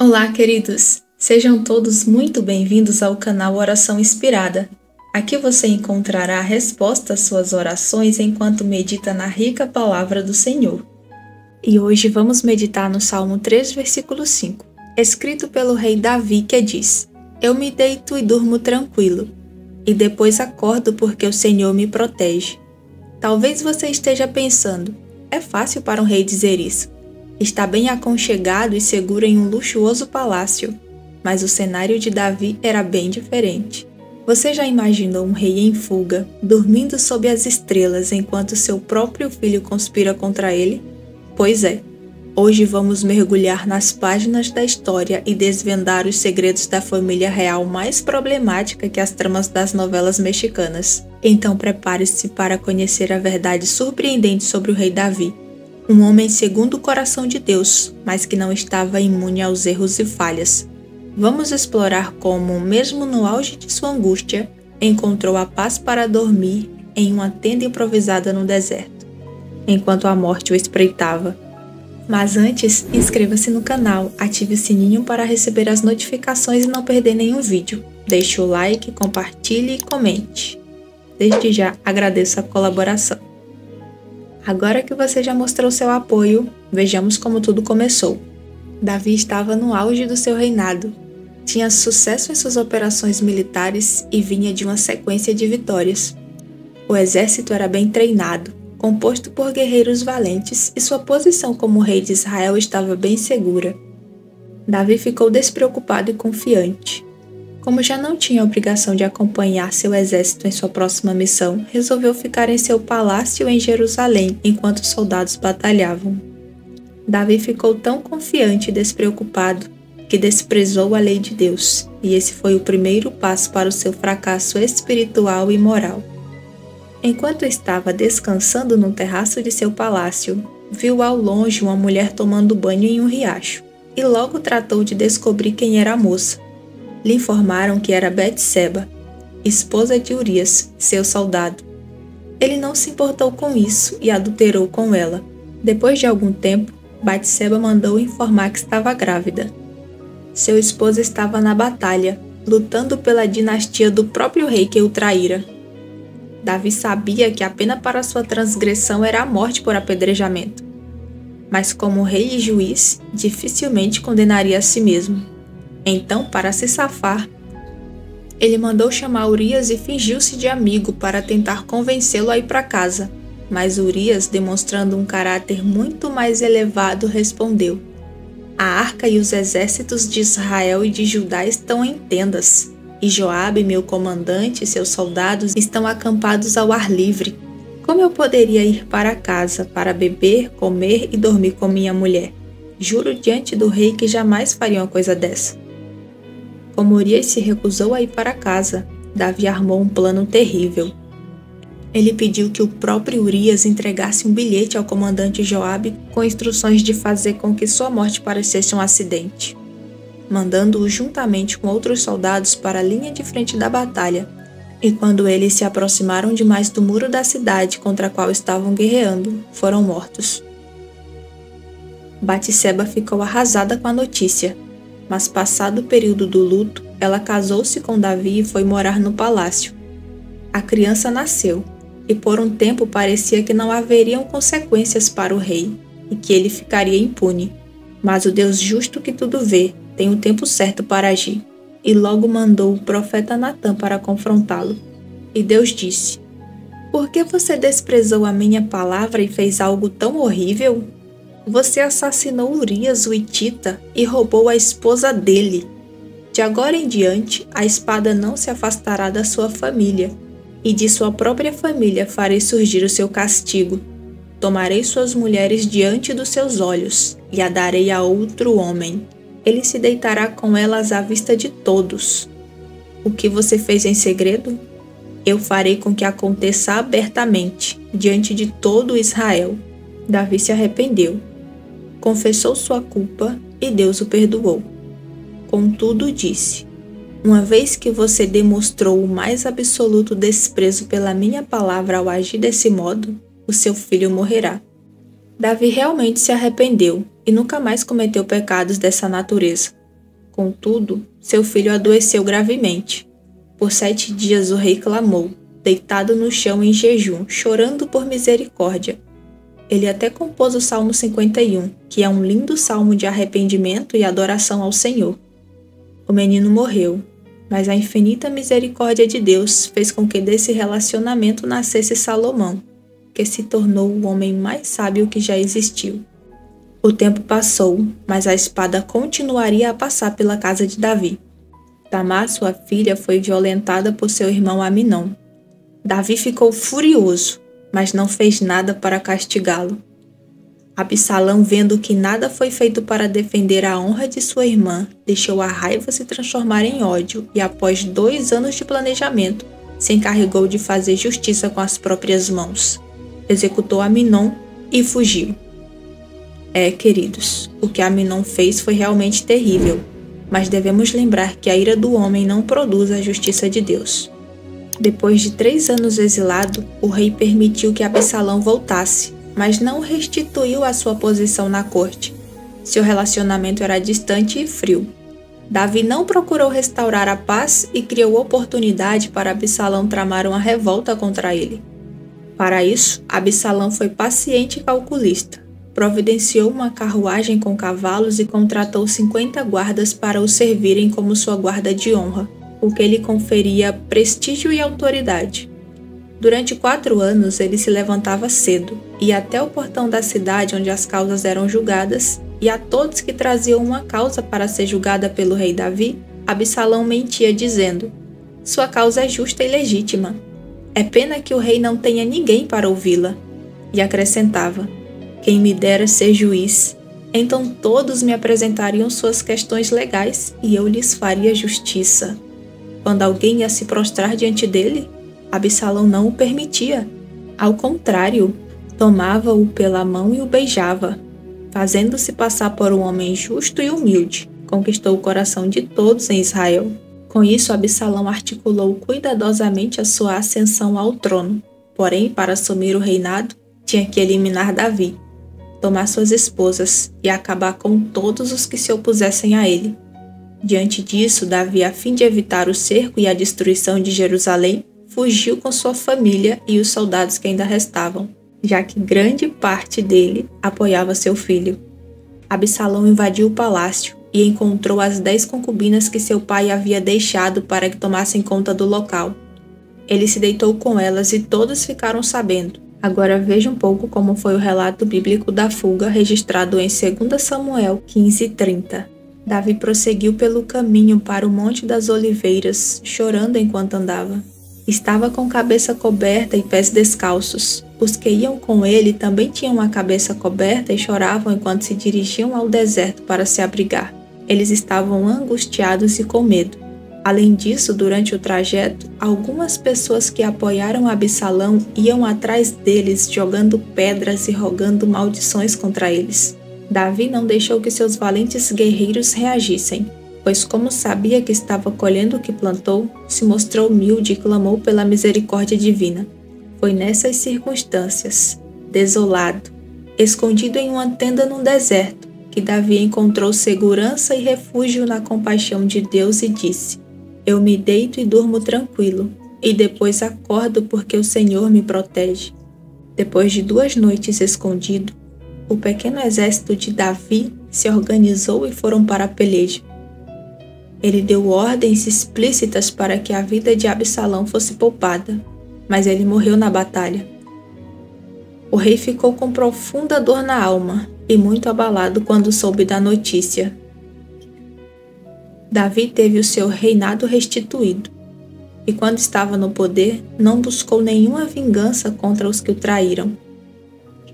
Olá, queridos! Sejam todos muito bem-vindos ao canal Oração Inspirada. Aqui você encontrará a resposta às suas orações enquanto medita na rica palavra do Senhor. E hoje vamos meditar no Salmo 3, versículo 5, escrito pelo rei Davi, que diz: Eu me deito e durmo tranquilo, e depois acordo porque o Senhor me protege. Talvez você esteja pensando, é fácil para um rei dizer isso. Está bem aconchegado e seguro em um luxuoso palácio, mas o cenário de Davi era bem diferente. Você já imaginou um rei em fuga, dormindo sob as estrelas enquanto seu próprio filho conspira contra ele? Pois é, hoje vamos mergulhar nas páginas da história e desvendar os segredos da família real mais problemática que as tramas das novelas mexicanas. Então prepare-se para conhecer a verdade surpreendente sobre o rei Davi. Um homem segundo o coração de Deus, mas que não estava imune aos erros e falhas. Vamos explorar como, mesmo no auge de sua angústia, encontrou a paz para dormir em uma tenda improvisada no deserto, enquanto a morte o espreitava. Mas antes, inscreva-se no canal, ative o sininho para receber as notificações e não perder nenhum vídeo. Deixe o like, compartilhe e comente. Desde já agradeço a colaboração. Agora que você já mostrou seu apoio, vejamos como tudo começou. Davi estava no auge do seu reinado. Tinha sucesso em suas operações militares e vinha de uma sequência de vitórias. O exército era bem treinado, composto por guerreiros valentes, e sua posição como rei de Israel estava bem segura. Davi ficou despreocupado e confiante. Como já não tinha a obrigação de acompanhar seu exército em sua próxima missão, resolveu ficar em seu palácio em Jerusalém enquanto os soldados batalhavam. Davi ficou tão confiante e despreocupado que desprezou a lei de Deus, e esse foi o primeiro passo para o seu fracasso espiritual e moral. Enquanto estava descansando no terraço de seu palácio, viu ao longe uma mulher tomando banho em um riacho, e logo tratou de descobrir quem era a moça. Lhe informaram que era Betseba, esposa de Urias, seu soldado. Ele não se importou com isso e adulterou com ela. Depois de algum tempo, Betseba mandou informar que estava grávida. Seu esposo estava na batalha, lutando pela dinastia do próprio rei que o traíra. Davi sabia que a pena para sua transgressão era a morte por apedrejamento. Mas como rei e juiz, dificilmente condenaria a si mesmo. Então, para se safar, ele mandou chamar Urias e fingiu-se de amigo para tentar convencê-lo a ir para casa. Mas Urias, demonstrando um caráter muito mais elevado, respondeu: A arca e os exércitos de Israel e de Judá estão em tendas, e Joabe, meu comandante, e seus soldados estão acampados ao ar livre. Como eu poderia ir para casa para beber, comer e dormir com minha mulher? Juro diante do rei que jamais faria uma coisa dessa. Como Urias se recusou a ir para casa, Davi armou um plano terrível. Ele pediu que o próprio Urias entregasse um bilhete ao comandante Joabe com instruções de fazer com que sua morte parecesse um acidente, mandando-o juntamente com outros soldados para a linha de frente da batalha. E quando eles se aproximaram demais do muro da cidade contra a qual estavam guerreando, foram mortos. Batseba ficou arrasada com a notícia. Mas passado o período do luto, ela casou-se com Davi e foi morar no palácio. A criança nasceu, e por um tempo parecia que não haveriam consequências para o rei, e que ele ficaria impune. Mas o Deus justo que tudo vê, tem o tempo certo para agir, e logo mandou o profeta Natã para confrontá-lo. E Deus disse: Por que você desprezou a minha palavra e fez algo tão horrível? Você assassinou Urias o hitita e roubou a esposa dele. De agora em diante, a espada não se afastará da sua família, e de sua própria família farei surgir o seu castigo. Tomarei suas mulheres diante dos seus olhos, e a darei a outro homem. Ele se deitará com elas à vista de todos. O que você fez em segredo? Eu farei com que aconteça abertamente, diante de todo Israel. Davi se arrependeu. Confessou sua culpa e Deus o perdoou. Contudo, disse: Uma vez que você demonstrou o mais absoluto desprezo pela minha palavra ao agir desse modo, o seu filho morrerá. Davi realmente se arrependeu e nunca mais cometeu pecados dessa natureza. Contudo, seu filho adoeceu gravemente. Por 7 dias o rei clamou, deitado no chão em jejum, chorando por misericórdia. Ele até compôs o Salmo 51, que é um lindo salmo de arrependimento e adoração ao Senhor. O menino morreu, mas a infinita misericórdia de Deus fez com que desse relacionamento nascesse Salomão, que se tornou o homem mais sábio que já existiu. O tempo passou, mas a espada continuaria a passar pela casa de Davi. Tamar, sua filha, foi violentada por seu irmão Aminon. Davi ficou furioso, mas não fez nada para castigá-lo. Absalão, vendo que nada foi feito para defender a honra de sua irmã, deixou a raiva se transformar em ódio e, após 2 anos de planejamento, se encarregou de fazer justiça com as próprias mãos. Executou Aminon e fugiu. Queridos, o que Aminon fez foi realmente terrível, mas devemos lembrar que a ira do homem não produz a justiça de Deus. Depois de 3 anos exilado, o rei permitiu que Absalão voltasse, mas não restituiu a sua posição na corte. Seu relacionamento era distante e frio. Davi não procurou restaurar a paz e criou oportunidade para Absalão tramar uma revolta contra ele. Para isso, Absalão foi paciente e calculista. Providenciou uma carruagem com cavalos e contratou 50 guardas para o servirem como sua guarda de honra, o que lhe conferia prestígio e autoridade. Durante 4 anos ele se levantava cedo, ia até o portão da cidade onde as causas eram julgadas, e a todos que traziam uma causa para ser julgada pelo rei Davi, Absalão mentia dizendo: "Sua causa é justa e legítima. É pena que o rei não tenha ninguém para ouvi-la." E acrescentava: "Quem me dera ser juiz, então todos me apresentariam suas questões legais e eu lhes faria justiça." Quando alguém ia se prostrar diante dele, Absalão não o permitia. Ao contrário, tomava-o pela mão e o beijava. Fazendo-se passar por um homem justo e humilde, conquistou o coração de todos em Israel. Com isso, Absalão articulou cuidadosamente a sua ascensão ao trono. Porém, para assumir o reinado, tinha que eliminar Davi, tomar suas esposas e acabar com todos os que se opusessem a ele. Diante disso, Davi, a fim de evitar o cerco e a destruição de Jerusalém, fugiu com sua família e os soldados que ainda restavam, já que grande parte dele apoiava seu filho. Absalão invadiu o palácio e encontrou as 10 concubinas que seu pai havia deixado para que tomassem conta do local. Ele se deitou com elas e todos ficaram sabendo. Agora veja um pouco como foi o relato bíblico da fuga registrado em 2 Samuel 15:30. Davi prosseguiu pelo caminho para o Monte das Oliveiras, chorando enquanto andava. Estava com cabeça coberta e pés descalços. Os que iam com ele também tinham a cabeça coberta e choravam enquanto se dirigiam ao deserto para se abrigar. Eles estavam angustiados e com medo. Além disso, durante o trajeto, algumas pessoas que apoiaram Absalão iam atrás deles, jogando pedras e rogando maldições contra eles. Davi não deixou que seus valentes guerreiros reagissem, pois, como sabia que estava colhendo o que plantou, se mostrou humilde e clamou pela misericórdia divina. Foi nessas circunstâncias, desolado, escondido em uma tenda num deserto, que Davi encontrou segurança e refúgio na compaixão de Deus e disse: "Eu me deito e durmo tranquilo, e depois acordo porque o Senhor me protege." Depois de 2 noites escondido, o pequeno exército de Davi se organizou e foram para a peleja. Ele deu ordens explícitas para que a vida de Absalão fosse poupada, mas ele morreu na batalha. O rei ficou com profunda dor na alma e muito abalado quando soube da notícia. Davi teve o seu reinado restituído, e quando estava no poder, não buscou nenhuma vingança contra os que o traíram.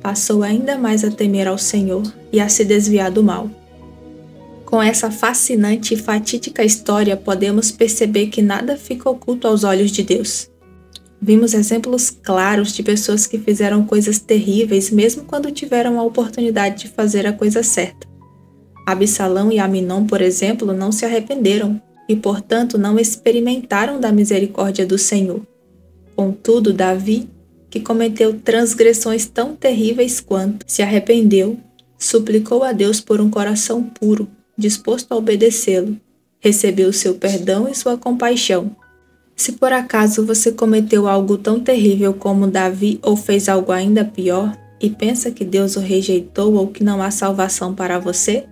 Passou ainda mais a temer ao Senhor e a se desviar do mal. Com essa fascinante e fatídica história, podemos perceber que nada fica oculto aos olhos de Deus. Vimos exemplos claros de pessoas que fizeram coisas terríveis mesmo quando tiveram a oportunidade de fazer a coisa certa. Absalão e Aminon, por exemplo, não se arrependeram e, portanto, não experimentaram da misericórdia do Senhor. Contudo, Davi, que cometeu transgressões tão terríveis quanto, se arrependeu, suplicou a Deus por um coração puro, disposto a obedecê-lo, receber o seu perdão e sua compaixão. Se por acaso você cometeu algo tão terrível como Davi ou fez algo ainda pior e pensa que Deus o rejeitou ou que não há salvação para você,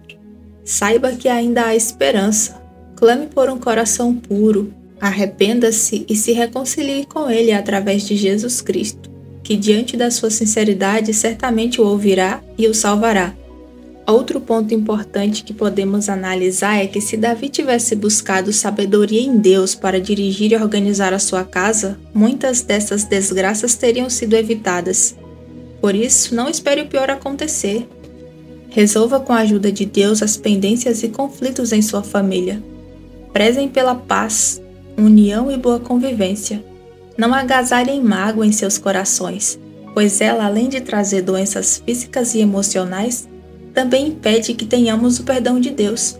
saiba que ainda há esperança. Clame por um coração puro, arrependa-se e se reconcilie com Ele através de Jesus Cristo, que diante da sua sinceridade certamente o ouvirá e o salvará. Outro ponto importante que podemos analisar é que se Davi tivesse buscado sabedoria em Deus para dirigir e organizar a sua casa, muitas dessas desgraças teriam sido evitadas. Por isso, não espere o pior acontecer. Resolva com a ajuda de Deus as pendências e conflitos em sua família. Prezem pela paz, união e boa convivência. Não agasalhem mágoa em seus corações, pois ela, além de trazer doenças físicas e emocionais, também impede que tenhamos o perdão de Deus.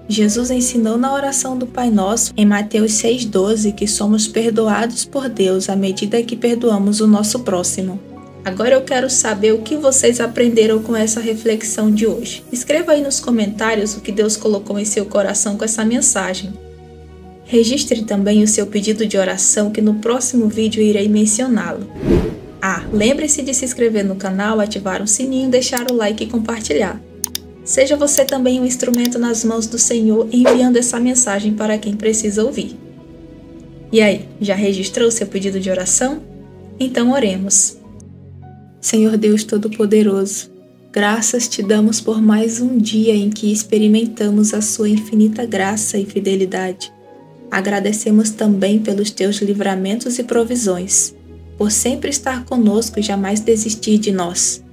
Jesus ensinou na oração do Pai Nosso, em Mateus 6,12, que somos perdoados por Deus à medida que perdoamos o nosso próximo. Agora eu quero saber o que vocês aprenderam com essa reflexão de hoje. Escreva aí nos comentários o que Deus colocou em seu coração com essa mensagem. Registre também o seu pedido de oração que no próximo vídeo irei mencioná-lo. Lembre-se de se inscrever no canal, ativar o sininho, deixar o like e compartilhar. Seja você também um instrumento nas mãos do Senhor, enviando essa mensagem para quem precisa ouvir. E aí, já registrou seu pedido de oração? Então oremos. Senhor Deus Todo-Poderoso, graças te damos por mais um dia em que experimentamos a sua infinita graça e fidelidade. Agradecemos também pelos teus livramentos e provisões, por sempre estar conosco e jamais desistir de nós.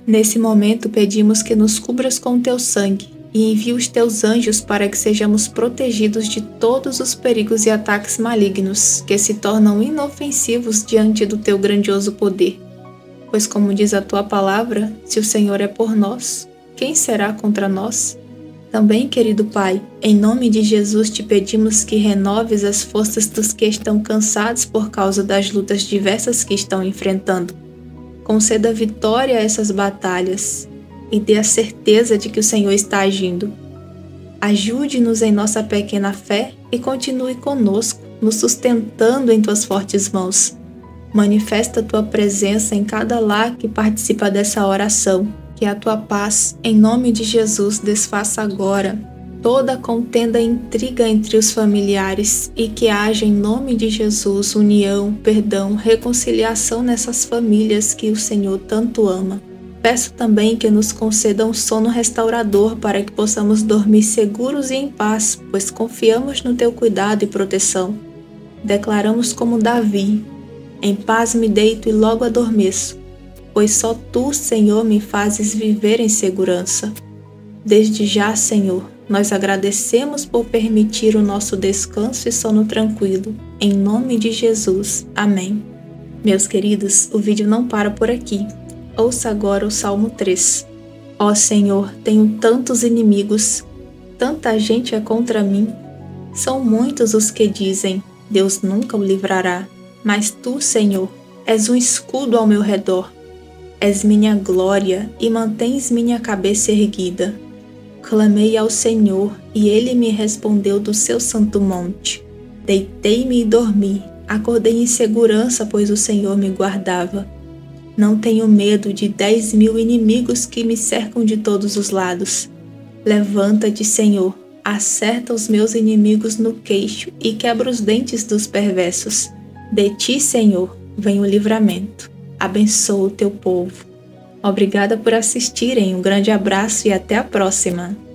Nesse momento pedimos que nos cubras com teu sangue e envie os teus anjos para que sejamos protegidos de todos os perigos e ataques malignos que se tornam inofensivos diante do teu grandioso poder. Pois como diz a tua palavra, se o Senhor é por nós, quem será contra nós? Também, querido Pai, em nome de Jesus te pedimos que renoves as forças dos que estão cansados por causa das lutas diversas que estão enfrentando. Conceda vitória a essas batalhas e dê a certeza de que o Senhor está agindo. Ajude-nos em nossa pequena fé e continue conosco, nos sustentando em tuas fortes mãos. Manifesta a tua presença em cada lar que participa dessa oração. Que a tua paz, em nome de Jesus, desfaça agora toda contenda e intriga entre os familiares e que haja, em nome de Jesus, união, perdão, reconciliação nessas famílias que o Senhor tanto ama. Peço também que nos conceda um sono restaurador para que possamos dormir seguros e em paz, pois confiamos no teu cuidado e proteção. Declaramos como Davi: em paz me deito e logo adormeço, pois só tu, Senhor, me fazes viver em segurança. Desde já, Senhor, nós agradecemos por permitir o nosso descanso e sono tranquilo. Em nome de Jesus. Amém. Meus queridos, o vídeo não para por aqui. Ouça agora o Salmo 3. Ó Senhor, tenho tantos inimigos, tanta gente é contra mim. São muitos os que dizem, Deus nunca o livrará. Mas tu, Senhor, és um escudo ao meu redor. És minha glória e mantens minha cabeça erguida. Clamei ao Senhor e Ele me respondeu do seu santo monte. Deitei-me e dormi, acordei em segurança, pois o Senhor me guardava. Não tenho medo de 10.000 inimigos que me cercam de todos os lados. Levanta-te, Senhor, acerta os meus inimigos no queixo e quebra os dentes dos perversos. De ti, Senhor, vem o livramento. Abençoa o teu povo. Obrigada por assistirem, um grande abraço e até a próxima!